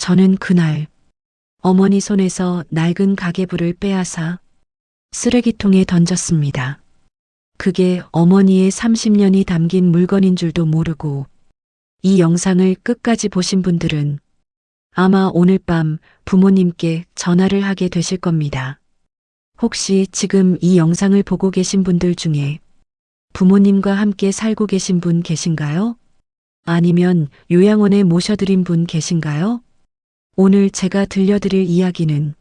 저는 그날 어머니 손에서 낡은 가계부를 빼앗아 쓰레기통에 던졌습니다. 그게 어머니의 30년이 담긴 물건인 줄도 모르고 이 영상을 끝까지 보신 분들은 아마 오늘 밤 부모님께 전화를 하게 되실 겁니다. 혹시 지금 이 영상을 보고 계신 분들 중에 부모님과 함께 살고 계신 분 계신가요? 아니면 요양원에 모셔드린 분 계신가요? 오늘 제가 들려드릴 이야기는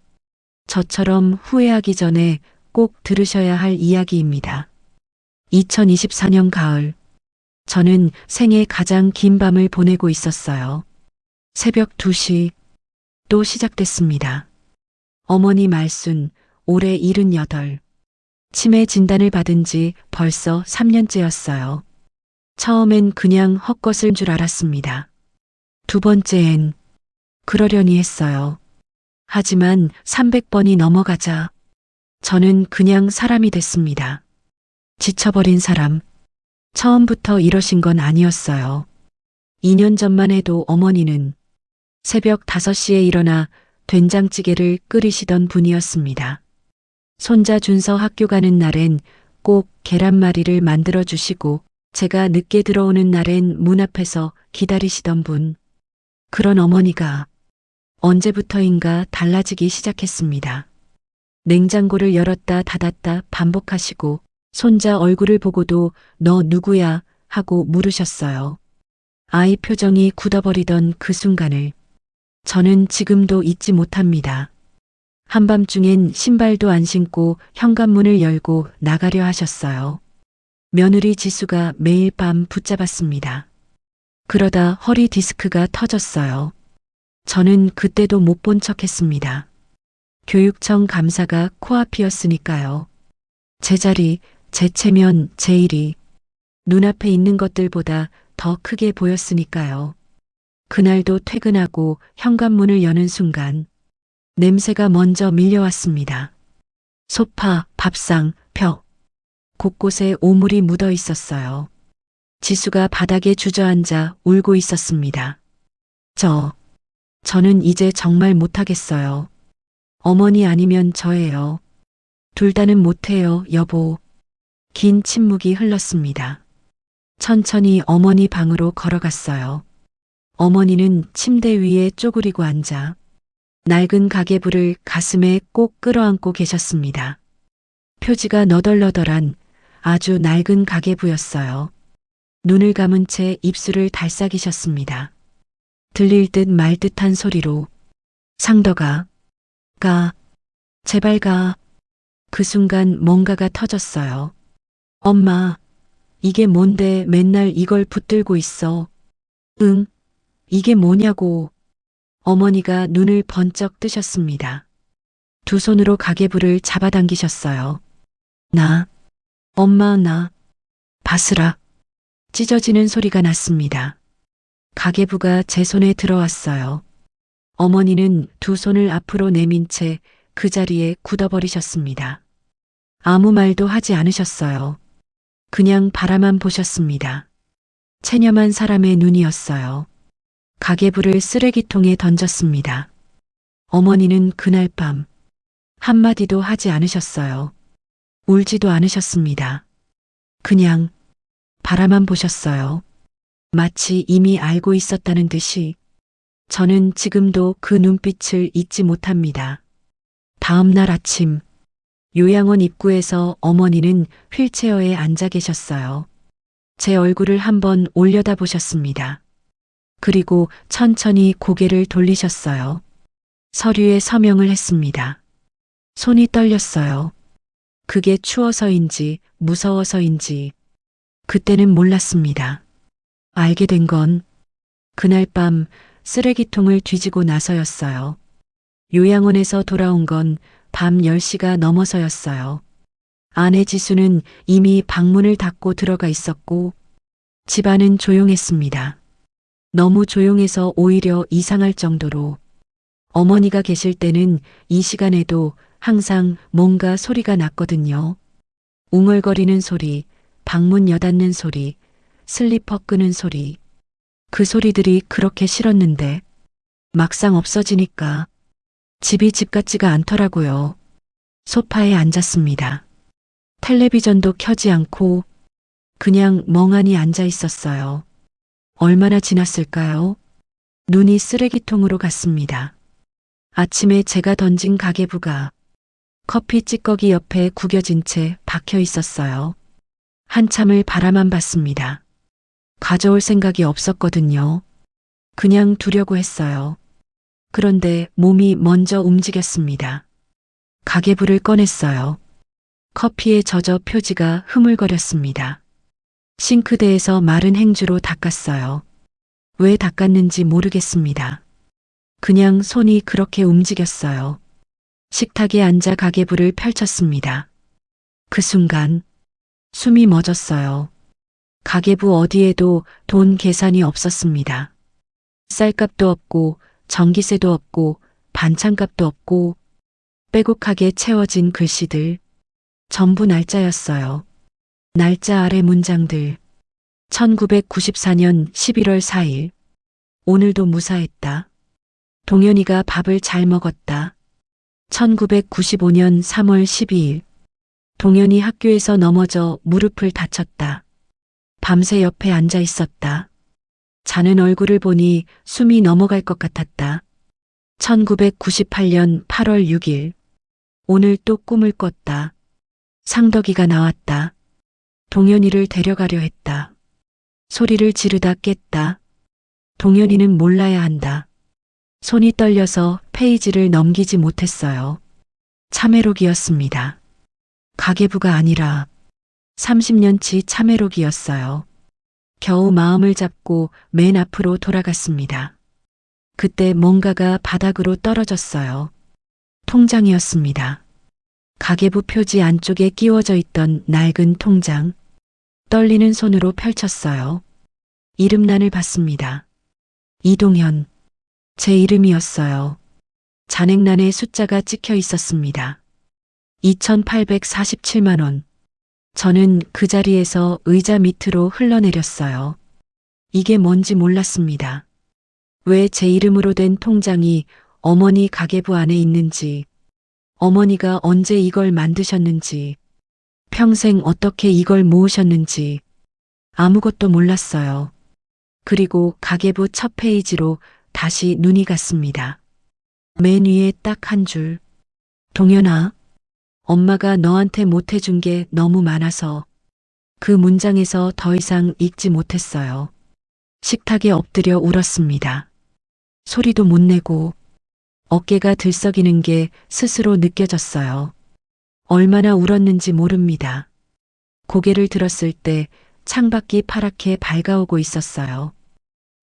저처럼 후회하기 전에 꼭 들으셔야 할 이야기입니다. 2024년 가을, 저는 생애 가장 긴 밤을 보내고 있었어요. 새벽 2시, 또 시작됐습니다. 어머니 말순, 올해 78. 치매 진단을 받은 지 벌써 3년째였어요. 처음엔 그냥 헛것을 줄 알았습니다. 두 번째엔 그러려니 했어요. 하지만 300번이 넘어가자 저는 그냥 사람이 됐습니다. 지쳐버린 사람. 처음부터 이러신 건 아니었어요. 2년 전만 해도 어머니는 새벽 5시에 일어나 된장찌개를 끓이시던 분이었습니다. 손자 준서 학교 가는 날엔 꼭 계란말이를 만들어 주시고 제가 늦게 들어오는 날엔 문 앞에서 기다리시던 분. 그런 어머니가 언제부터인가 달라지기 시작했습니다. 냉장고를 열었다 닫았다 반복하시고 손자 얼굴을 보고도 너 누구야 하고 물으셨어요. 아이 표정이 굳어버리던 그 순간을 저는 지금도 잊지 못합니다. 한밤중엔 신발도 안 신고 현관문을 열고 나가려 하셨어요. 며느리 지수가 매일 밤 붙잡았습니다. 그러다 허리 디스크가 터졌어요. 저는 그때도 못 본 척했습니다. 교육청 감사가 코앞이었으니까요. 제 자리, 제 체면, 제 일이 눈앞에 있는 것들보다 더 크게 보였으니까요. 그날도 퇴근하고 현관문을 여는 순간 냄새가 먼저 밀려왔습니다. 소파, 밥상, 벽. 곳곳에 오물이 묻어 있었어요. 지수가 바닥에 주저앉아 울고 있었습니다. 저는 이제 정말 못하겠어요. 어머니 아니면 저예요. 둘 다는 못해요, 여보. 긴 침묵이 흘렀습니다. 천천히 어머니 방으로 걸어갔어요. 어머니는 침대 위에 쪼그리고 앉아 낡은 가계부를 가슴에 꼭 끌어안고 계셨습니다. 표지가 너덜너덜한 아주 낡은 가계부였어요. 눈을 감은 채 입술을 달싹이셨습니다. 들릴 듯 말 듯한 소리로 상덕아, 제발 가. 그 순간 뭔가가 터졌어요. 엄마, 이게 뭔데 맨날 이걸 붙들고 있어. 응, 이게 뭐냐고. 어머니가 눈을 번쩍 뜨셨습니다. 두 손으로 가계부를 잡아당기셨어요. 엄마, 바스락. 찢어지는 소리가 났습니다. 가계부가 제 손에 들어왔어요. 어머니는 두 손을 앞으로 내민 채 그 자리에 굳어버리셨습니다. 아무 말도 하지 않으셨어요. 그냥 바라만 보셨습니다. 체념한 사람의 눈이었어요. 가계부를 쓰레기통에 던졌습니다. 어머니는 그날 밤 한마디도 하지 않으셨어요. 울지도 않으셨습니다. 그냥 바라만 보셨어요. 마치 이미 알고 있었다는 듯이. 저는 지금도 그 눈빛을 잊지 못합니다. 다음 날 아침, 요양원 입구에서 어머니는 휠체어에 앉아 계셨어요. 제 얼굴을 한번 올려다 보셨습니다. 그리고 천천히 고개를 돌리셨어요. 서류에 서명을 했습니다. 손이 떨렸어요. 그게 추워서인지 무서워서인지 그때는 몰랐습니다. 알게 된 건 그날 밤 쓰레기통을 뒤지고 나서였어요. 요양원에서 돌아온 건 밤 10시가 넘어서였어요. 아내 지수는 이미 방문을 닫고 들어가 있었고 집안은 조용했습니다. 너무 조용해서 오히려 이상할 정도로 어머니가 계실 때는 이 시간에도 항상 뭔가 소리가 났거든요. 웅얼거리는 소리, 방문 여닫는 소리, 슬리퍼 끄는 소리. 그 소리들이 그렇게 싫었는데 막상 없어지니까 집이 집 같지가 않더라고요. 소파에 앉았습니다. 텔레비전도 켜지 않고 그냥 멍하니 앉아 있었어요. 얼마나 지났을까요? 눈이 쓰레기통으로 갔습니다. 아침에 제가 던진 가계부가 커피 찌꺼기 옆에 구겨진 채 박혀 있었어요. 한참을 바라만 봤습니다. 가져올 생각이 없었거든요. 그냥 두려고 했어요. 그런데 몸이 먼저 움직였습니다. 가계부를 꺼냈어요. 커피에 젖어 표지가 흐물거렸습니다. 싱크대에서 마른 행주로 닦았어요. 왜 닦았는지 모르겠습니다. 그냥 손이 그렇게 움직였어요. 식탁에 앉아 가계부를 펼쳤습니다. 그 순간 숨이 멎었어요. 가계부 어디에도 돈 계산이 없었습니다. 쌀값도 없고 전기세도 없고 반찬값도 없고 빼곡하게 채워진 글씨들 전부 날짜였어요. 날짜 아래 문장들 1994년 11월 4일 오늘도 무사했다. 동현이가 밥을 잘 먹었다. 1995년 3월 12일 동현이 학교에서 넘어져 무릎을 다쳤다. 밤새 옆에 앉아 있었다. 자는 얼굴을 보니 숨이 넘어갈 것 같았다. 1998년 8월 6일 오늘 또 꿈을 꿨다. 상덕이가 나왔다. 동현이를 데려가려 했다. 소리를 지르다 깼다. 동현이는 몰라야 한다. 손이 떨려서 페이지를 넘기지 못했어요. 참회록이었습니다. 가계부가 아니라 30년치 참회록이었어요. 겨우 마음을 잡고 맨 앞으로 돌아갔습니다. 그때 뭔가가 바닥으로 떨어졌어요. 통장이었습니다. 가계부 표지 안쪽에 끼워져 있던 낡은 통장. 떨리는 손으로 펼쳤어요. 이름란을 봤습니다. 이동현. 제 이름이었어요. 잔액란에 숫자가 찍혀 있었습니다. 2,847만 원. 저는 그 자리에서 의자 밑으로 흘러내렸어요. 이게 뭔지 몰랐습니다. 왜 제 이름으로 된 통장이 어머니 가계부 안에 있는지, 어머니가 언제 이걸 만드셨는지, 평생 어떻게 이걸 모으셨는지 아무것도 몰랐어요. 그리고 가계부 첫 페이지로 다시 눈이 갔습니다. 맨 위에 딱 한 줄. 동현아, 엄마가 너한테 못해준 게 너무 많아서 그 문장에서 더 이상 읽지 못했어요. 식탁에 엎드려 울었습니다. 소리도 못 내고 어깨가 들썩이는 게 스스로 느껴졌어요. 얼마나 울었는지 모릅니다. 고개를 들었을 때 창밖이 파랗게 밝아오고 있었어요.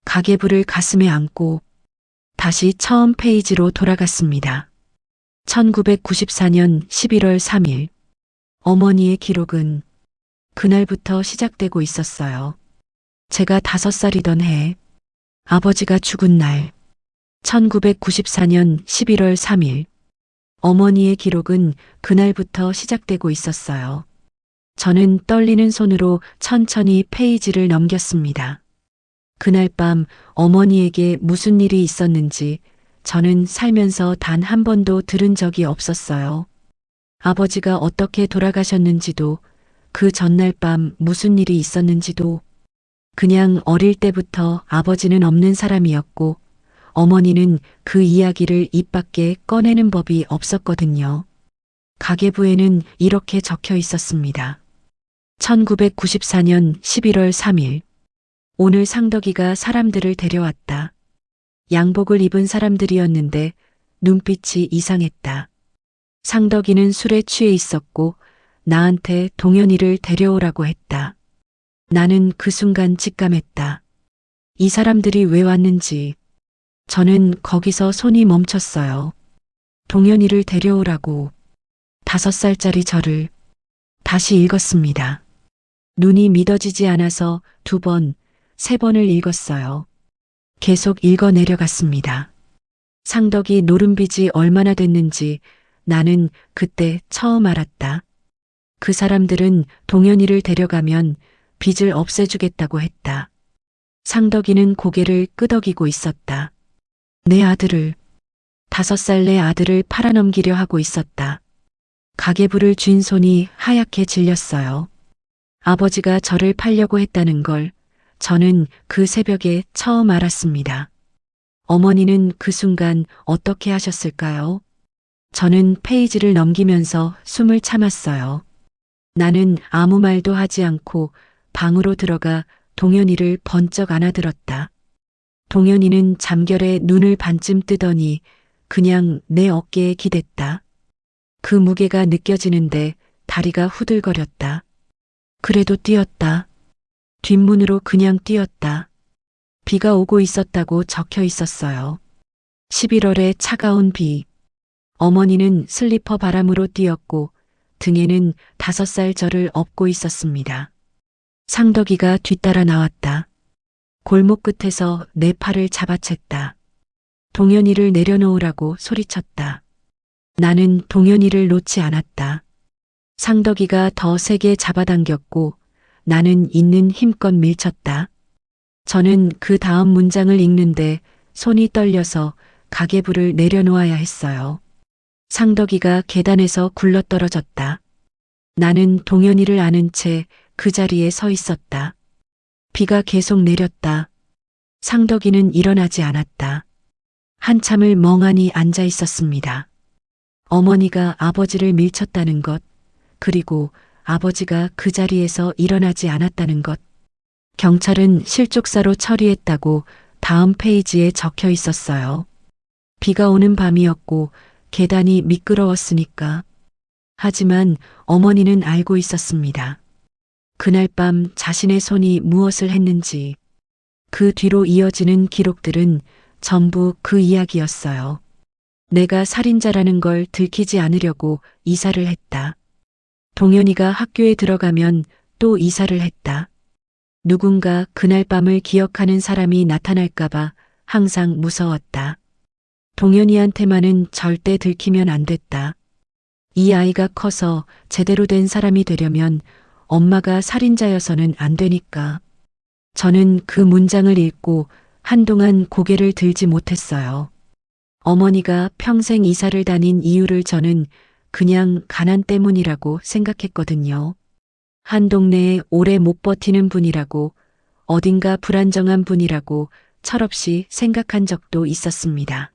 가계부를 가슴에 안고 다시 처음 페이지로 돌아갔습니다. 1994년 11월 3일 어머니의 기록은 그날부터 시작되고 있었어요. 제가 5살이던 해 아버지가 죽은 날 1994년 11월 3일 어머니의 기록은 그날부터 시작되고 있었어요. 저는 떨리는 손으로 천천히 페이지를 넘겼습니다. 그날 밤 어머니에게 무슨 일이 있었는지 저는 살면서 단 한 번도 들은 적이 없었어요. 아버지가 어떻게 돌아가셨는지도 그 전날 밤 무슨 일이 있었는지도 그냥 어릴 때부터 아버지는 없는 사람이었고 어머니는 그 이야기를 입 밖에 꺼내는 법이 없었거든요. 가계부에는 이렇게 적혀 있었습니다. 1994년 11월 3일 오늘 상덕이가 사람들을 데려왔다. 양복을 입은 사람들이었는데 눈빛이 이상했다. 상덕이는 술에 취해 있었고 나한테 동현이를 데려오라고 했다. 나는 그 순간 직감했다. 이 사람들이 왜 왔는지. 저는 거기서 손이 멈췄어요. 동현이를 데려오라고 5살짜리 저를 다시 읽었습니다. 눈이 믿어지지 않아서 2번, 3번을 읽었어요. 계속 읽어 내려갔습니다. 상덕이 노름빚이 얼마나 됐는지 나는 그때 처음 알았다. 그 사람들은 동현이를 데려가면 빚을 없애주겠다고 했다. 상덕이는 고개를 끄덕이고 있었다. 내 아들을, 5살 내 아들을 팔아넘기려 하고 있었다. 가계부를 쥔 손이 하얗게 질렸어요. 아버지가 저를 팔려고 했다는 걸 저는 그 새벽에 처음 알았습니다. 어머니는 그 순간 어떻게 하셨을까요? 저는 페이지를 넘기면서 숨을 참았어요. 나는 아무 말도 하지 않고 방으로 들어가 동현이를 번쩍 안아들었다. 동현이는 잠결에 눈을 반쯤 뜨더니 그냥 내 어깨에 기댔다. 그 무게가 느껴지는데 다리가 후들거렸다. 그래도 뛰었다. 뒷문으로 그냥 뛰었다. 비가 오고 있었다고 적혀 있었어요. 11월의 차가운 비. 어머니는 슬리퍼 바람으로 뛰었고 등에는 5살 저를 업고 있었습니다. 상덕이가 뒤따라 나왔다. 골목 끝에서 내 팔을 잡아챘다. 동현이를 내려놓으라고 소리쳤다. 나는 동현이를 놓지 않았다. 상덕이가 더 세게 잡아당겼고 나는 있는 힘껏 밀쳤다. 저는 그 다음 문장을 읽는데 손이 떨려서 가계부를 내려놓아야 했어요. 상덕이가 계단에서 굴러떨어졌다. 나는 동현이를 안은 채 그 자리에 서 있었다. 비가 계속 내렸다. 상덕이는 일어나지 않았다. 한참을 멍하니 앉아 있었습니다. 어머니가 아버지를 밀쳤다는 것, 그리고 아버지가 그 자리에서 일어나지 않았다는 것. 경찰은 실족사로 처리했다고 다음 페이지에 적혀 있었어요. 비가 오는 밤이었고 계단이 미끄러웠으니까. 하지만 어머니는 알고 있었습니다. 그날 밤 자신의 손이 무엇을 했는지. 그 뒤로 이어지는 기록들은 전부 그 이야기였어요. 내가 살인자라는 걸 들키지 않으려고 이사를 했다. 동현이가 학교에 들어가면 또 이사를 했다. 누군가 그날 밤을 기억하는 사람이 나타날까봐 항상 무서웠다. 동현이한테만은 절대 들키면 안 됐다. 이 아이가 커서 제대로 된 사람이 되려면 엄마가 살인자여서는 안 되니까. 저는 그 문장을 읽고 한동안 고개를 들지 못했어요. 어머니가 평생 이사를 다닌 이유를 저는 그냥 가난 때문이라고 생각했거든요. 한 동네에 오래 못 버티는 분이라고, 어딘가 불안정한 분이라고 철없이 생각한 적도 있었습니다.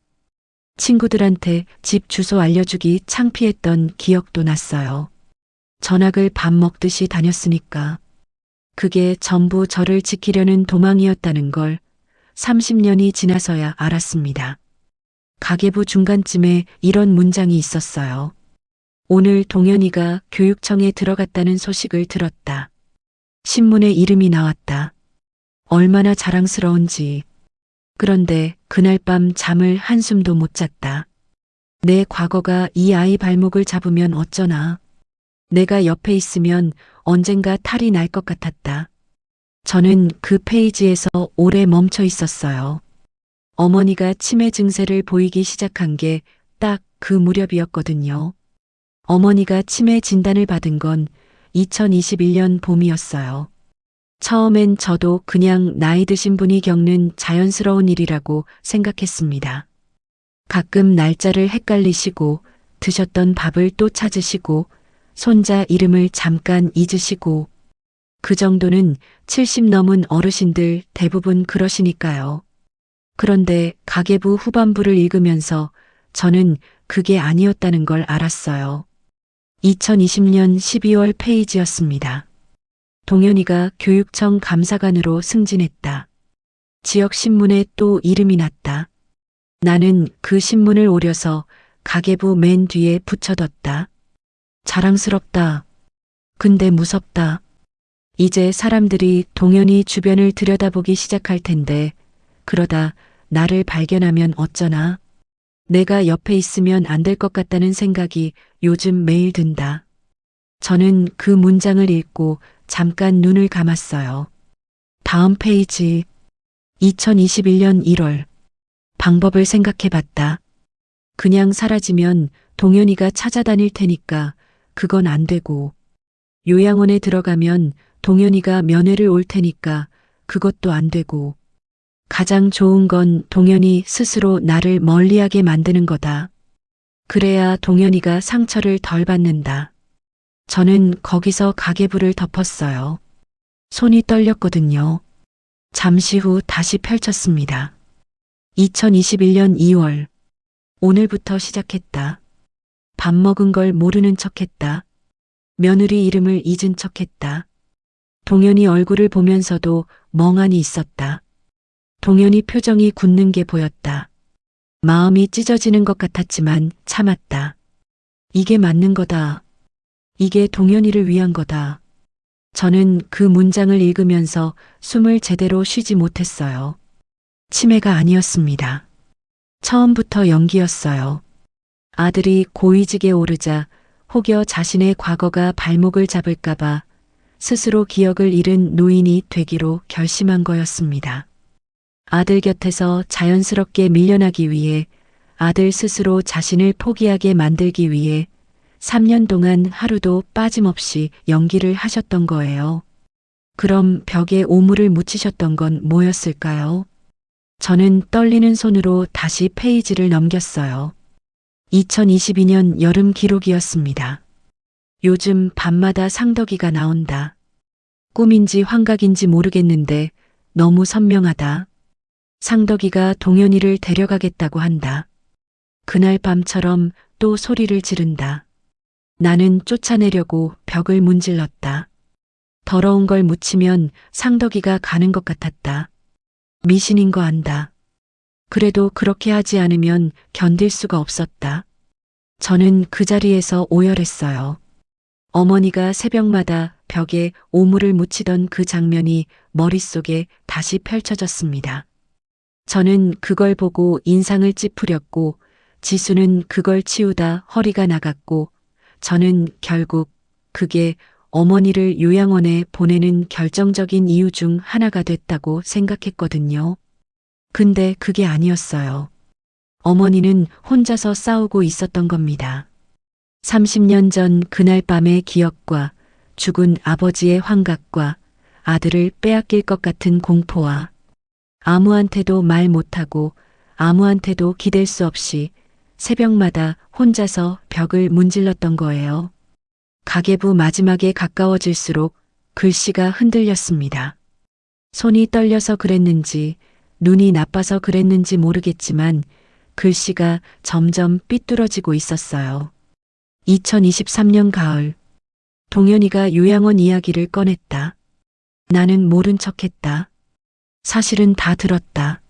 친구들한테 집 주소 알려주기 창피했던 기억도 났어요. 전학을 밥 먹듯이 다녔으니까. 그게 전부 저를 지키려는 도망이었다는 걸 30년이 지나서야 알았습니다. 가계부 중간쯤에 이런 문장이 있었어요. 오늘 동현이가 교육청에 들어갔다는 소식을 들었다. 신문에 이름이 나왔다. 얼마나 자랑스러운지. 그런데 그날 밤 잠을 한숨도 못 잤다. 내 과거가 이 아이 발목을 잡으면 어쩌나. 내가 옆에 있으면 언젠가 탈이 날 것 같았다. 저는 그 페이지에서 오래 멈춰 있었어요. 어머니가 치매 증세를 보이기 시작한 게 딱 그 무렵이었거든요. 어머니가 치매 진단을 받은 건 2021년 봄이었어요. 처음엔 저도 그냥 나이 드신 분이 겪는 자연스러운 일이라고 생각했습니다. 가끔 날짜를 헷갈리시고 드셨던 밥을 또 찾으시고 손자 이름을 잠깐 잊으시고 그 정도는 70 넘은 어르신들 대부분 그러시니까요. 그런데 가계부 후반부를 읽으면서 저는 그게 아니었다는 걸 알았어요. 2020년 12월 페이지였습니다. 동현이가 교육청 감사관으로 승진했다. 지역 신문에 또 이름이 났다. 나는 그 신문을 오려서 가계부 맨 뒤에 붙여뒀다. 자랑스럽다. 근데 무섭다. 이제 사람들이 동현이 주변을 들여다보기 시작할 텐데 그러다 나를 발견하면 어쩌나. 내가 옆에 있으면 안 될 것 같다는 생각이 요즘 매일 든다. 저는 그 문장을 읽고 잠깐 눈을 감았어요. 다음 페이지. 2021년 1월. 방법을 생각해봤다. 그냥 사라지면 동현이가 찾아다닐 테니까 그건 안 되고, 요양원에 들어가면 동현이가 면회를 올 테니까 그것도 안 되고, 가장 좋은 건 동현이 스스로 나를 멀리하게 만드는 거다. 그래야 동현이가 상처를 덜 받는다. 저는 거기서 가계부를 덮었어요. 손이 떨렸거든요. 잠시 후 다시 펼쳤습니다. 2021년 2월. 오늘부터 시작했다. 밥 먹은 걸 모르는 척했다. 며느리 이름을 잊은 척했다. 동현이 얼굴을 보면서도 멍하니 있었다. 동현이 표정이 굳는 게 보였다. 마음이 찢어지는 것 같았지만 참았다. 이게 맞는 거다. 이게 동현이를 위한 거다. 저는 그 문장을 읽으면서 숨을 제대로 쉬지 못했어요. 치매가 아니었습니다. 처음부터 연기였어요. 아들이 고위직에 오르자 혹여 자신의 과거가 발목을 잡을까봐 스스로 기억을 잃은 노인이 되기로 결심한 거였습니다. 아들 곁에서 자연스럽게 밀려나기 위해, 아들 스스로 자신을 포기하게 만들기 위해 3년 동안 하루도 빠짐없이 연기를 하셨던 거예요. 그럼 벽에 오물을 묻히셨던 건 뭐였을까요? 저는 떨리는 손으로 다시 페이지를 넘겼어요. 2022년 여름 기록이었습니다. 요즘 밤마다 상덕이가 나온다. 꿈인지 환각인지 모르겠는데 너무 선명하다. 상덕이가 동현이를 데려가겠다고 한다. 그날 밤처럼 또 소리를 지른다. 나는 쫓아내려고 벽을 문질렀다. 더러운 걸 묻히면 상덕이가 가는 것 같았다. 미신인 거 안다. 그래도 그렇게 하지 않으면 견딜 수가 없었다. 저는 그 자리에서 오열했어요. 어머니가 새벽마다 벽에 오물을 묻히던 그 장면이 머릿속에 다시 펼쳐졌습니다. 저는 그걸 보고 인상을 찌푸렸고, 지수는 그걸 치우다 허리가 나갔고, 저는 결국 그게 어머니를 요양원에 보내는 결정적인 이유 중 하나가 됐다고 생각했거든요. 근데 그게 아니었어요. 어머니는 혼자서 싸우고 있었던 겁니다. 30년 전 그날 밤의 기억과 죽은 아버지의 환각과 아들을 빼앗길 것 같은 공포와 아무한테도 말 못하고 아무한테도 기댈 수 없이 새벽마다 혼자서 벽을 문질렀던 거예요. 가계부 마지막에 가까워질수록 글씨가 흔들렸습니다. 손이 떨려서 그랬는지 눈이 나빠서 그랬는지 모르겠지만 글씨가 점점 삐뚤어지고 있었어요. 2023년 가을, 동현이가 요양원 이야기를 꺼냈다. 나는 모른 척했다. 사실은 다 들었다.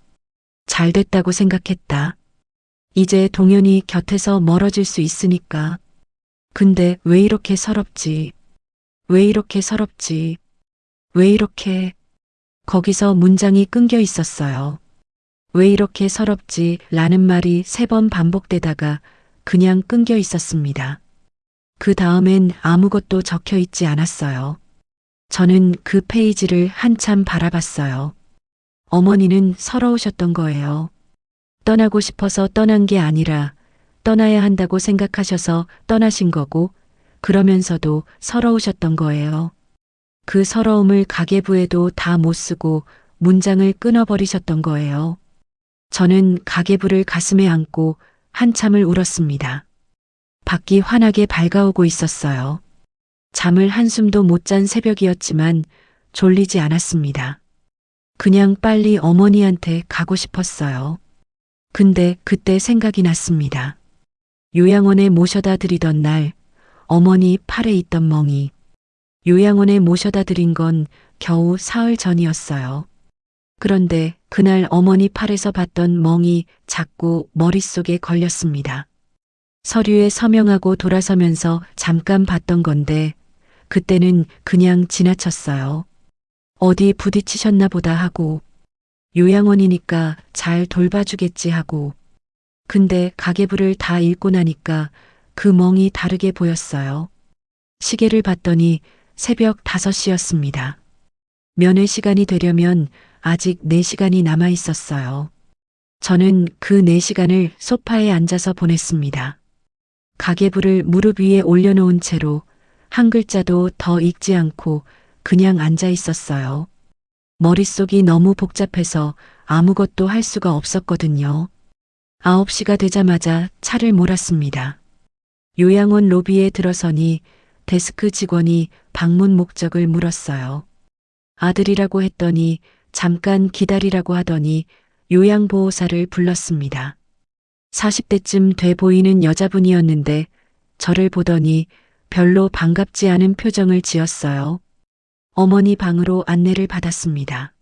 잘 됐다고 생각했다. 이제 동현이 곁에서 멀어질 수 있으니까. 근데 왜 이렇게 서럽지? 왜 이렇게 서럽지? 왜 이렇게... 거기서 문장이 끊겨 있었어요. 왜 이렇게 서럽지? 라는 말이 3번 반복되다가 그냥 끊겨 있었습니다. 그 다음엔 아무것도 적혀 있지 않았어요. 저는 그 페이지를 한참 바라봤어요. 어머니는 서러우셨던 거예요. 떠나고 싶어서 떠난 게 아니라 떠나야 한다고 생각하셔서 떠나신 거고, 그러면서도 서러우셨던 거예요. 그 서러움을 가계부에도 다 못 쓰고 문장을 끊어버리셨던 거예요. 저는 가계부를 가슴에 안고 한참을 울었습니다. 밖이 환하게 밝아오고 있었어요. 잠을 한숨도 못 잔 새벽이었지만 졸리지 않았습니다. 그냥 빨리 어머니한테 가고 싶었어요. 근데 그때 생각이 났습니다. 요양원에 모셔다 드리던 날, 어머니 팔에 있던 멍이. 요양원에 모셔다 드린 건 겨우 사흘 전이었어요. 그런데 그날 어머니 팔에서 봤던 멍이 자꾸 머릿속에 걸렸습니다. 서류에 서명하고 돌아서면서 잠깐 봤던 건데, 그때는 그냥 지나쳤어요. 어디 부딪히셨나 보다 하고, 요양원이니까 잘 돌봐주겠지 하고. 근데 가계부를 다 읽고 나니까 그 멍이 다르게 보였어요. 시계를 봤더니 새벽 5시였습니다. 면회 시간이 되려면 아직 4시간이 남아 있었어요. 저는 그 4시간을 소파에 앉아서 보냈습니다. 가계부를 무릎 위에 올려놓은 채로 한 글자도 더 읽지 않고 그냥 앉아 있었어요. 머릿속이 너무 복잡해서 아무것도 할 수가 없었거든요. 9시가 되자마자 차를 몰았습니다. 요양원 로비에 들어서니 데스크 직원이 방문 목적을 물었어요. 아들이라고 했더니 잠깐 기다리라고 하더니 요양보호사를 불렀습니다. 40대쯤 돼 보이는 여자분이었는데 저를 보더니 별로 반갑지 않은 표정을 지었어요. 어머니 방으로 안내를 받았습니다.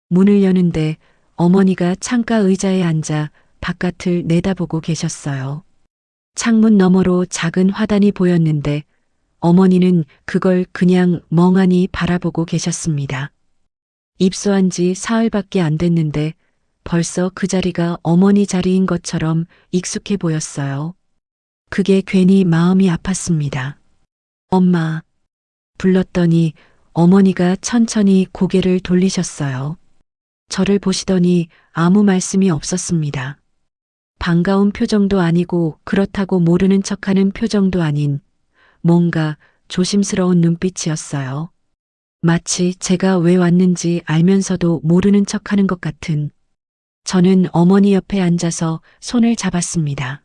문을 여는데 어머니가 창가 의자에 앉아 바깥을 내다보고 계셨어요. 창문 너머로 작은 화단이 보였는데 어머니는 그걸 그냥 멍하니 바라보고 계셨습니다. 입소한 지 사흘밖에 안 됐는데 벌써 그 자리가 어머니 자리인 것처럼 익숙해 보였어요. 그게 괜히 마음이 아팠습니다. 엄마. 불렀더니 어머니가 천천히 고개를 돌리셨어요. 저를 보시더니 아무 말씀이 없었습니다. 반가운 표정도 아니고 그렇다고 모르는 척하는 표정도 아닌 뭔가 조심스러운 눈빛이었어요. 마치 제가 왜 왔는지 알면서도 모르는 척하는 것 같은. 저는 어머니 옆에 앉아서 손을 잡았습니다.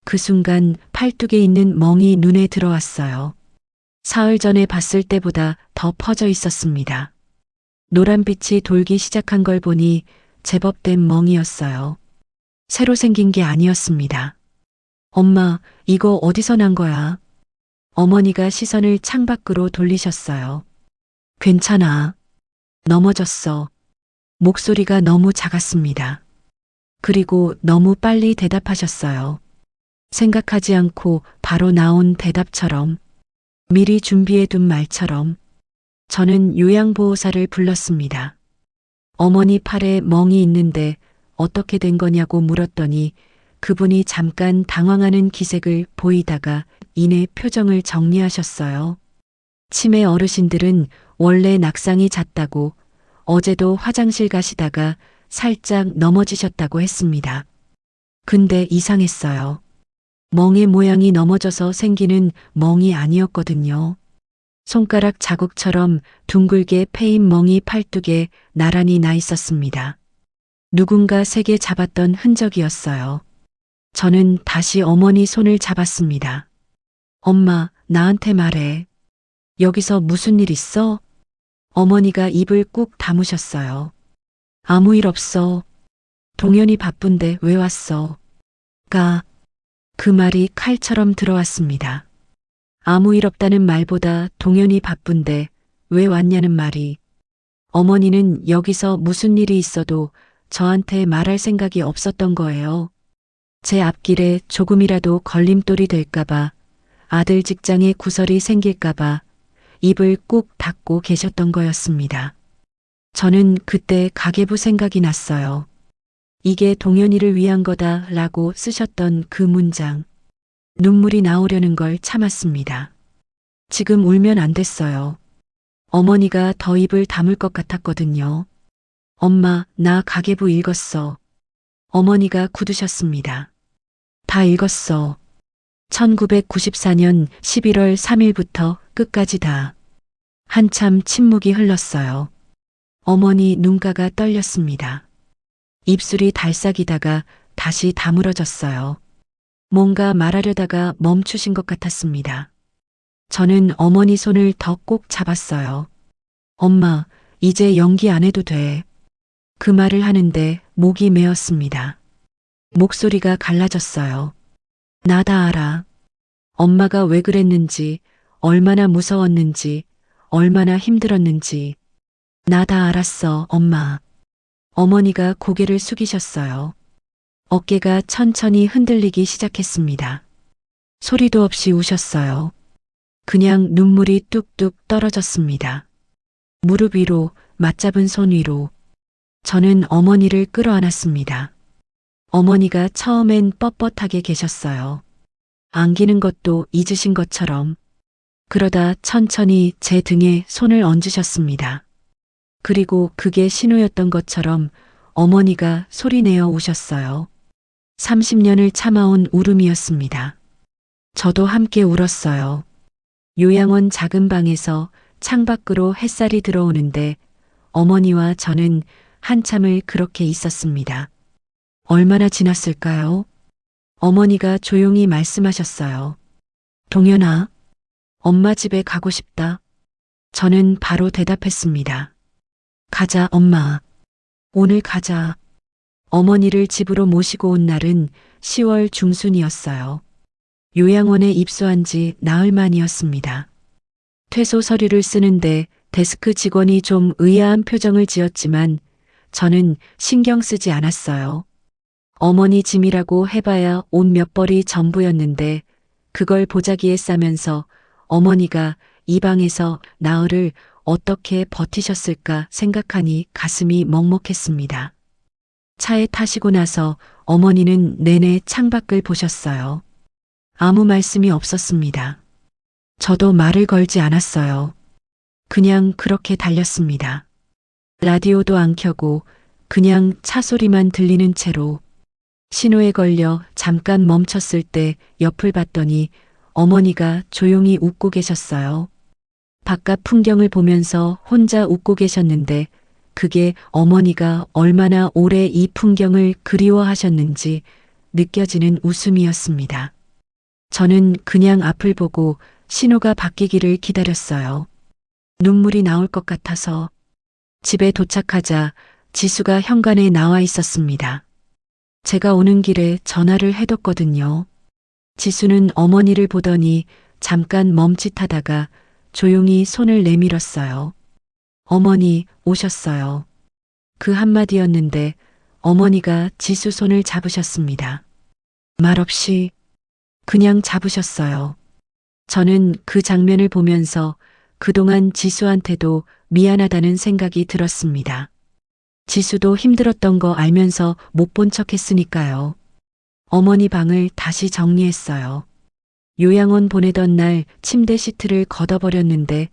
그 순간 팔뚝에 있는 멍이 눈에 들어왔어요. 사흘 전에 봤을 때보다 더 퍼져 있었습니다. 노란빛이 돌기 시작한 걸 보니 제법 된 멍이었어요. 새로 생긴 게 아니었습니다. 엄마, 이거 어디서 난 거야? 어머니가 시선을 창밖으로 돌리셨어요. 괜찮아. 넘어졌어. 목소리가 너무 작았습니다. 그리고 너무 빨리 대답하셨어요. 생각하지 않고 바로 나온 대답처럼, 미리 준비해둔 말처럼. 저는 요양보호사를 불렀습니다. 어머니 팔에 멍이 있는데 어떻게 된 거냐고 물었더니 그분이 잠깐 당황하는 기색을 보이다가 이내 표정을 정리하셨어요. 치매 어르신들은 원래 낙상이 잦다고 어제도 화장실 가시다가 살짝 넘어지셨다고 했습니다. 근데 이상했어요. 멍의 모양이 넘어져서 생기는 멍이 아니었거든요. 손가락 자국처럼 둥글게 패인 멍이 팔뚝에 나란히 나 있었습니다. 누군가 세게 잡았던 흔적이었어요. 저는 다시 어머니 손을 잡았습니다. 엄마, 나한테 말해. 여기서 무슨 일 있어? 어머니가 입을 꾹 다무셨어요. 아무 일 없어. 동현이 바쁜데 왜 왔어? 그 말이 칼처럼 들어왔습니다. 아무 일 없다는 말보다 동현이 바쁜데 왜 왔냐는 말이. 어머니는 여기서 무슨 일이 있어도 저한테 말할 생각이 없었던 거예요. 제 앞길에 조금이라도 걸림돌이 될까봐, 아들 직장에 구설이 생길까봐 입을 꾹 닫고 계셨던 거였습니다. 저는 그때 가계부 생각이 났어요. 이게 동현이를 위한 거다라고 쓰셨던 그 문장. 눈물이 나오려는 걸 참았습니다. 지금 울면 안 됐어요. 어머니가 더 입을 다물 것 같았거든요. 엄마, 나 가계부 읽었어. 어머니가 굳으셨습니다. 다 읽었어. 1994년 11월 3일부터 끝까지 다. 한참 침묵이 흘렀어요. 어머니 눈가가 떨렸습니다. 입술이 달싹이다가 다시 다물어졌어요. 뭔가 말하려다가 멈추신 것 같았습니다. 저는 어머니 손을 더 꼭 잡았어요. 엄마, 이제 연기 안 해도 돼. 그 말을 하는데 목이 메었습니다. 목소리가 갈라졌어요. 나 다 알아. 엄마가 왜 그랬는지, 얼마나 무서웠는지, 얼마나 힘들었는지. 나 다 알았어, 엄마. 어머니가 고개를 숙이셨어요. 어깨가 천천히 흔들리기 시작했습니다. 소리도 없이 우셨어요. 그냥 눈물이 뚝뚝 떨어졌습니다. 무릎 위로, 맞잡은 손 위로. 저는 어머니를 끌어안았습니다. 어머니가 처음엔 뻣뻣하게 계셨어요. 안기는 것도 잊으신 것처럼. 그러다 천천히 제 등에 손을 얹으셨습니다. 그리고 그게 신호였던 것처럼 어머니가 소리내어 우셨어요. 30년을 참아온 울음이었습니다. 저도 함께 울었어요. 요양원 작은 방에서 창밖으로 햇살이 들어오는데 어머니와 저는 한참을 그렇게 있었습니다. 얼마나 지났을까요? 어머니가 조용히 말씀하셨어요. 동현아, 엄마 집에 가고 싶다. 저는 바로 대답했습니다. 가자, 엄마. 오늘 가자. 어머니를 집으로 모시고 온 날은 10월 중순이었어요. 요양원에 입소한 지 나흘 만이었습니다. 퇴소 서류를 쓰는데 데스크 직원이 좀 의아한 표정을 지었지만 저는 신경 쓰지 않았어요. 어머니 짐이라고 해봐야 옷 몇 벌이 전부였는데 그걸 보자기에 싸면서 어머니가 이 방에서 나흘을 어떻게 버티셨을까 생각하니 가슴이 먹먹했습니다. 차에 타시고 나서 어머니는 내내 창밖을 보셨어요. 아무 말씀이 없었습니다. 저도 말을 걸지 않았어요. 그냥 그렇게 달렸습니다. 라디오도 안 켜고 그냥 차 소리만 들리는 채로 신호에 걸려 잠깐 멈췄을 때 옆을 봤더니 어머니가 조용히 웃고 계셨어요. 바깥 풍경을 보면서 혼자 웃고 계셨는데 그게 어머니가 얼마나 오래 이 풍경을 그리워하셨는지 느껴지는 웃음이었습니다. 저는 그냥 앞을 보고 신호가 바뀌기를 기다렸어요. 눈물이 나올 것 같아서 집에 도착하자 지수가 현관에 나와 있었습니다. 제가 오는 길에 전화를 해뒀거든요. 지수는 어머니를 보더니 잠깐 멈칫하다가 조용히 손을 내밀었어요. 어머니 오셨어요. 그 한마디였는데 어머니가 지수 손을 잡으셨습니다. 말없이 그냥 잡으셨어요. 저는 그 장면을 보면서 그동안 지수한테도 미안하다는 생각이 들었습니다. 지수도 힘들었던 거 알면서 못 본 척 했으니까요. 어머니 방을 다시 정리했어요. 요양원 보내던 날 침대 시트를 걷어버렸는데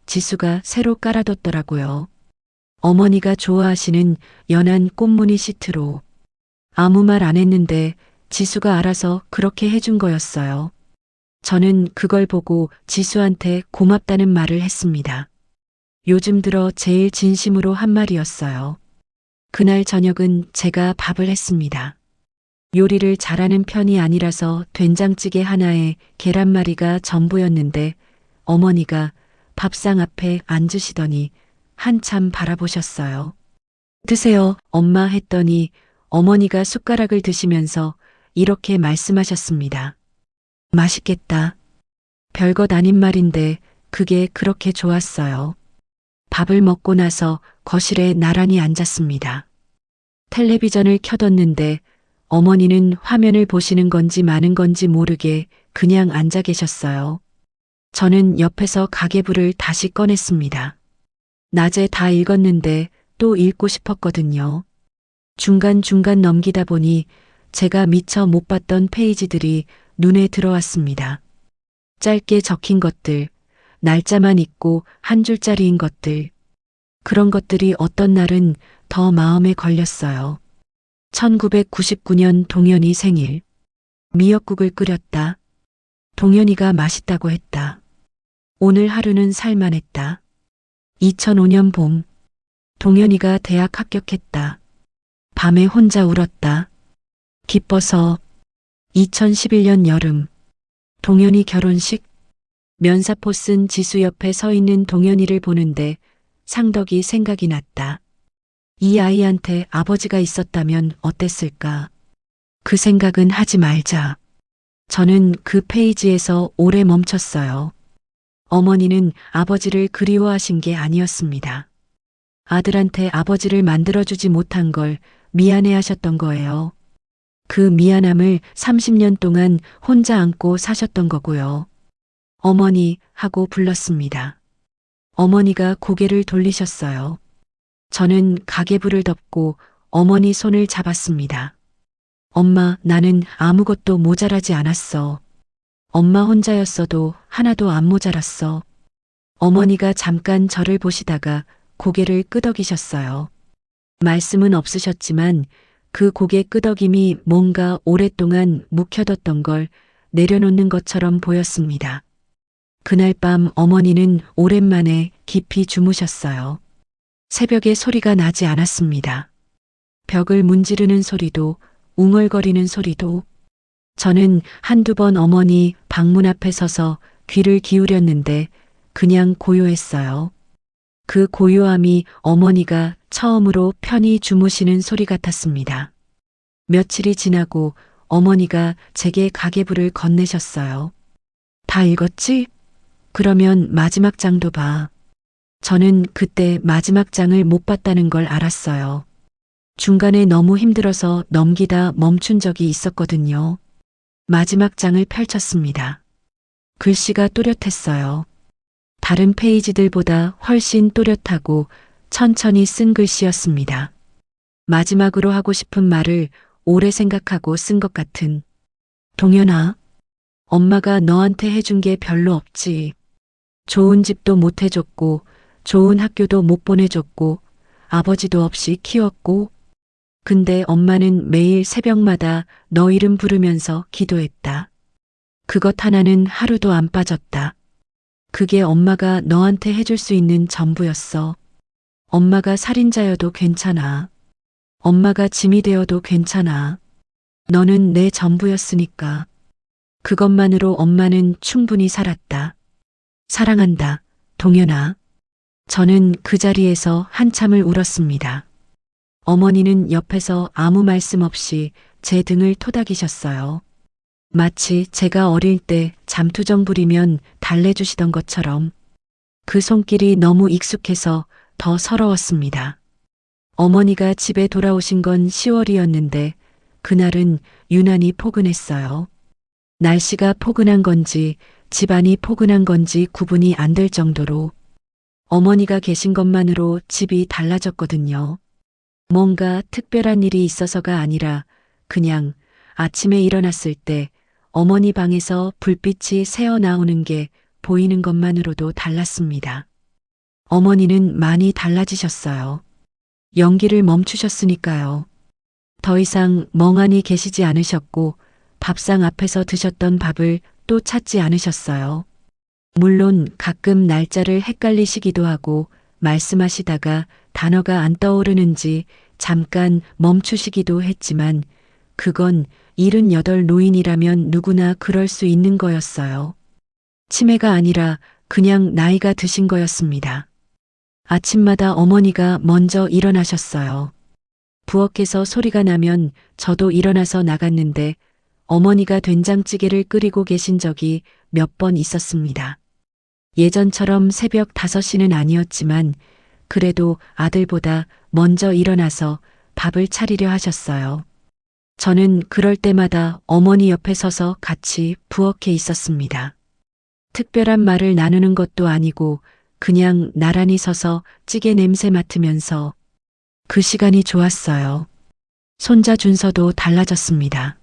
지수가 새로 깔아뒀더라고요. 어머니가 좋아하시는 연한 꽃무늬 시트로. 아무 말 안 했는데 지수가 알아서 그렇게 해준 거였어요. 저는 그걸 보고 지수한테 고맙다는 말을 했습니다. 요즘 들어 제일 진심으로 한 말이었어요. 그날 저녁은 제가 밥을 했습니다. 요리를 잘하는 편이 아니라서 된장찌개 하나에 계란말이가 전부였는데 어머니가 밥상 앞에 앉으시더니 한참 바라보셨어요. 드세요, 엄마 했더니 어머니가 숟가락을 드시면서 이렇게 말씀하셨습니다. 맛있겠다. 별것 아닌 말인데 그게 그렇게 좋았어요. 밥을 먹고 나서 거실에 나란히 앉았습니다. 텔레비전을 켜뒀는데 어머니는 화면을 보시는 건지 마는 건지 모르게 그냥 앉아 계셨어요. 저는 옆에서 가계부를 다시 꺼냈습니다. 낮에 다 읽었는데 또 읽고 싶었거든요. 중간중간 넘기다 보니 제가 미처 못 봤던 페이지들이 눈에 들어왔습니다. 짧게 적힌 것들, 날짜만 있고 한 줄짜리인 것들. 그런 것들이 어떤 날은 더 마음에 걸렸어요. 1999년 동현이 생일. 미역국을 끓였다. 동현이가 맛있다고 했다. 오늘 하루는 살만했다. 2005년 봄. 동현이가 대학 합격했다. 밤에 혼자 울었다. 기뻐서. 2011년 여름. 동현이 결혼식. 면사포 쓴 지수 옆에 서 있는 동현이를 보는데 상덕이 생각이 났다. 이 아이한테 아버지가 있었다면 어땠을까? 그 생각은 하지 말자. 저는 그 페이지에서 오래 멈췄어요. 어머니는 아버지를 그리워하신 게 아니었습니다. 아들한테 아버지를 만들어주지 못한 걸 미안해 하셨던 거예요. 그 미안함을 30년 동안 혼자 안고 사셨던 거고요. 어머니 하고 불렀습니다. 어머니가 고개를 돌리셨어요. 저는 가계부를 덮고 어머니 손을 잡았습니다. 엄마, 나는 아무것도 모자라지 않았어. 엄마 혼자였어도 하나도 안 모자랐어. 어머니가 잠깐 저를 보시다가 고개를 끄덕이셨어요. 말씀은 없으셨지만 그 고개 끄덕임이 뭔가 오랫동안 묵혀뒀던 걸 내려놓는 것처럼 보였습니다. 그날 밤 어머니는 오랜만에 깊이 주무셨어요. 새벽에 소리가 나지 않았습니다. 벽을 문지르는 소리도, 웅얼거리는 소리도. 저는 한두 번 어머니 방문 앞에 서서 귀를 기울였는데 그냥 고요했어요. 그 고요함이 어머니가 처음으로 편히 주무시는 소리 같았습니다. 며칠이 지나고 어머니가 제게 가계부를 건네셨어요. 다 읽었지? 그러면 마지막 장도 봐. 저는 그때 마지막 장을 못 봤다는 걸 알았어요. 중간에 너무 힘들어서 넘기다 멈춘 적이 있었거든요. 마지막 장을 펼쳤습니다. 글씨가 또렷했어요. 다른 페이지들보다 훨씬 또렷하고 천천히 쓴 글씨였습니다. 마지막으로 하고 싶은 말을 오래 생각하고 쓴 것 같은. 동현아, 엄마가 너한테 해준 게 별로 없지. 좋은 집도 못 해줬고, 좋은 학교도 못 보내줬고, 아버지도 없이 키웠고, 근데 엄마는 매일 새벽마다 너 이름 부르면서 기도했다. 그것 하나는 하루도 안 빠졌다. 그게 엄마가 너한테 해줄 수 있는 전부였어. 엄마가 살인자여도 괜찮아. 엄마가 짐이 되어도 괜찮아. 너는 내 전부였으니까. 그것만으로 엄마는 충분히 살았다. 사랑한다, 동현아. 저는 그 자리에서 한참을 울었습니다. 어머니는 옆에서 아무 말씀 없이 제 등을 토닥이셨어요. 마치 제가 어릴 때 잠투정 부리면 달래주시던 것처럼. 그 손길이 너무 익숙해서 더 서러웠습니다. 어머니가 집에 돌아오신 건 10월이었는데 그날은 유난히 포근했어요. 날씨가 포근한 건지 집안이 포근한 건지 구분이 안 될 정도로. 어머니가 계신 것만으로 집이 달라졌거든요. 뭔가 특별한 일이 있어서가 아니라 그냥 아침에 일어났을 때 어머니 방에서 불빛이 새어 나오는 게 보이는 것만으로도 달랐습니다. 어머니는 많이 달라지셨어요. 연기를 멈추셨으니까요. 더 이상 멍하니 계시지 않으셨고 밥상 앞에서 드셨던 밥을 또 찾지 않으셨어요. 물론 가끔 날짜를 헷갈리시기도 하고 말씀하시다가 단어가 안 떠오르는지 잠깐 멈추시기도 했지만 그건 78 노인이라면 누구나 그럴 수 있는 거였어요. 치매가 아니라 그냥 나이가 드신 거였습니다. 아침마다 어머니가 먼저 일어나셨어요. 부엌에서 소리가 나면 저도 일어나서 나갔는데 어머니가 된장찌개를 끓이고 계신 적이 몇 번 있었습니다. 예전처럼 새벽 5시는 아니었지만 그래도 아들보다 먼저 일어나서 밥을 차리려 하셨어요. 저는 그럴 때마다 어머니 옆에 서서 같이 부엌에 있었습니다. 특별한 말을 나누는 것도 아니고 그냥 나란히 서서 찌개 냄새 맡으면서 그 시간이 좋았어요. 손자 준서도 달라졌습니다.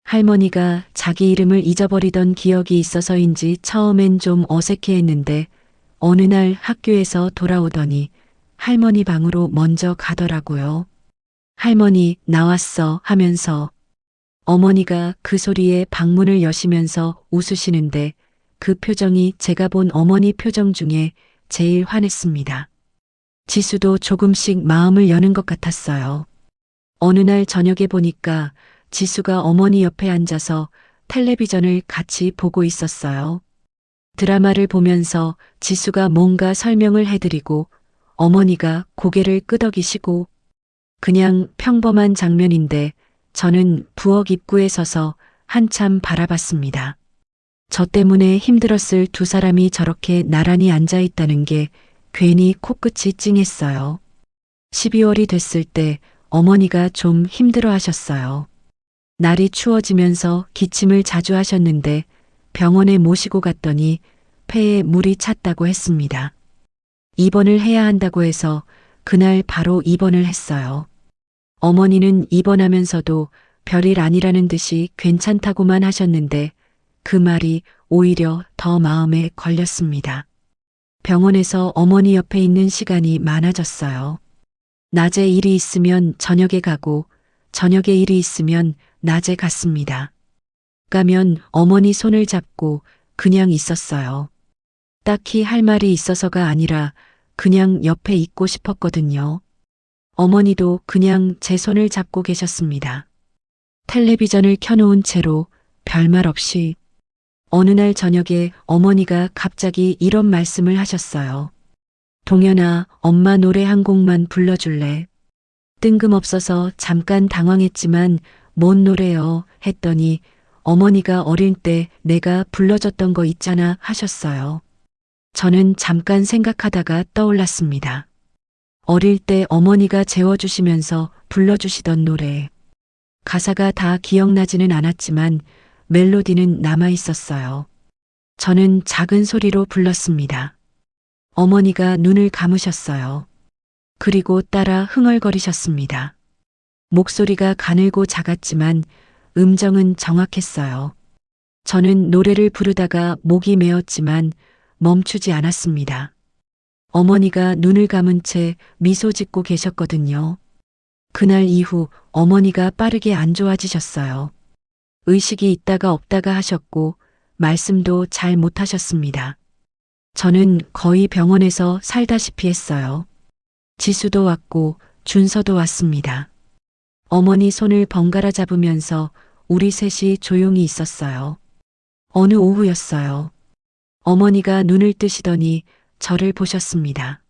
할머니가 자기 이름을 잊어버리던 기억이 있어서인지 처음엔 좀 어색해했는데 어느 날 학교에서 돌아오더니 할머니 방으로 먼저 가더라고요. 할머니 나왔어 하면서. 어머니가 그 소리에 방문을 여시면서 웃으시는데 그 표정이 제가 본 어머니 표정 중에 제일 환했습니다. 지수도 조금씩 마음을 여는 것 같았어요. 어느 날 저녁에 보니까 지수가 어머니 옆에 앉아서 텔레비전을 같이 보고 있었어요. 드라마를 보면서 지수가 뭔가 설명을 해드리고 어머니가 고개를 끄덕이시고 그냥 평범한 장면인데 저는 부엌 입구에 서서 한참 바라봤습니다. 저 때문에 힘들었을 두 사람이 저렇게 나란히 앉아 있다는 게 괜히 코끝이 찡했어요. 12월이 됐을 때 어머니가 좀 힘들어 하셨어요. 날이 추워지면서 기침을 자주 하셨는데 병원에 모시고 갔더니 폐에 물이 찼다고 했습니다. 입원을 해야 한다고 해서 그날 바로 입원을 했어요. 어머니는 입원하면서도 별일 아니라는 듯이 괜찮다고만 하셨는데 그 말이 오히려 더 마음에 걸렸습니다. 병원에서 어머니 옆에 있는 시간이 많아졌어요. 낮에 일이 있으면 저녁에 가고 저녁에 일이 있으면 낮에 갔습니다. 가면 어머니 손을 잡고 그냥 있었어요. 딱히 할 말이 있어서가 아니라 그냥 옆에 있고 싶었거든요. 어머니도 그냥 제 손을 잡고 계셨습니다. 텔레비전을 켜놓은 채로 별말 없이 어느 날 저녁에 어머니가 갑자기 이런 말씀을 하셨어요. 동현아, 엄마 노래 한 곡만 불러줄래? 뜬금없어서 잠깐 당황했지만 뭔 노래요? 했더니 어머니가 어릴 때 내가 불러줬던 거 있잖아 하셨어요. 저는 잠깐 생각하다가 떠올랐습니다. 어릴 때 어머니가 재워주시면서 불러주시던 노래. 가사가 다 기억나지는 않았지만 멜로디는 남아 있었어요. 저는 작은 소리로 불렀습니다. 어머니가 눈을 감으셨어요. 그리고 따라 흥얼거리셨습니다. 목소리가 가늘고 작았지만 음정은 정확했어요. 저는 노래를 부르다가 목이 메었지만 멈추지 않았습니다. 어머니가 눈을 감은 채 미소 짓고 계셨거든요. 그날 이후 어머니가 빠르게 안 좋아지셨어요. 의식이 있다가 없다가 하셨고 말씀도 잘 못하셨습니다. 저는 거의 병원에서 살다시피 했어요. 지수도 왔고 준서도 왔습니다. 어머니 손을 번갈아 잡으면서 우리 셋이 조용히 있었어요. 어느 오후였어요. 어머니가 눈을 뜨시더니 저를 보셨습니다.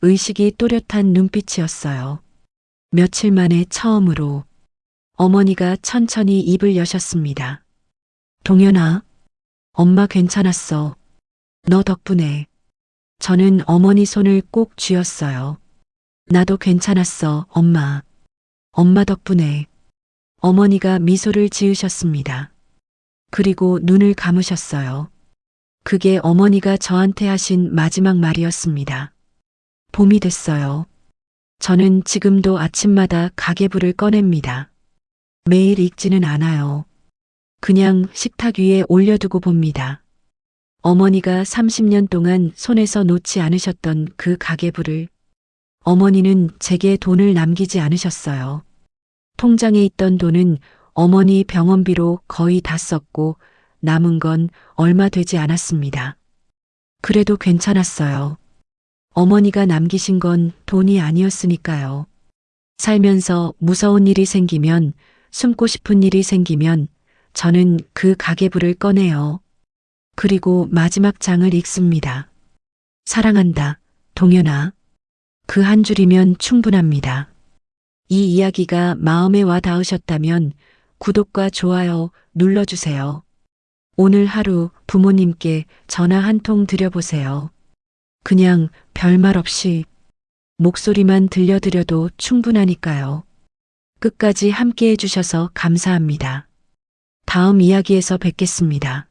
의식이 또렷한 눈빛이었어요. 며칠 만에 처음으로 어머니가 천천히 입을 여셨습니다. 동현아, 엄마 괜찮았어. 너 덕분에. 저는 어머니 손을 꼭 쥐었어요. 나도 괜찮았어, 엄마. 엄마 덕분에. 어머니가 미소를 지으셨습니다. 그리고 눈을 감으셨어요. 그게 어머니가 저한테 하신 마지막 말이었습니다. 봄이 됐어요. 저는 지금도 아침마다 가계부를 꺼냅니다. 매일 읽지는 않아요. 그냥 식탁 위에 올려두고 봅니다. 어머니가 30년 동안 손에서 놓지 않으셨던 그 가계부를 어머니는 제게 돈을 남기지 않으셨어요. 통장에 있던 돈은 어머니 병원비로 거의 다 썼고 남은 건 얼마 되지 않았습니다. 그래도 괜찮았어요. 어머니가 남기신 건 돈이 아니었으니까요. 살면서 무서운 일이 생기면, 숨고 싶은 일이 생기면 저는 그 가계부를 꺼내요. 그리고 마지막 장을 읽습니다. 사랑한다, 동현아. 그 한 줄이면 충분합니다. 이 이야기가 마음에 와 닿으셨다면 구독과 좋아요 눌러주세요. 오늘 하루 부모님께 전화 한 통 드려보세요. 그냥 별말 없이 목소리만 들려드려도 충분하니까요. 끝까지 함께 해주셔서 감사합니다. 다음 이야기에서 뵙겠습니다.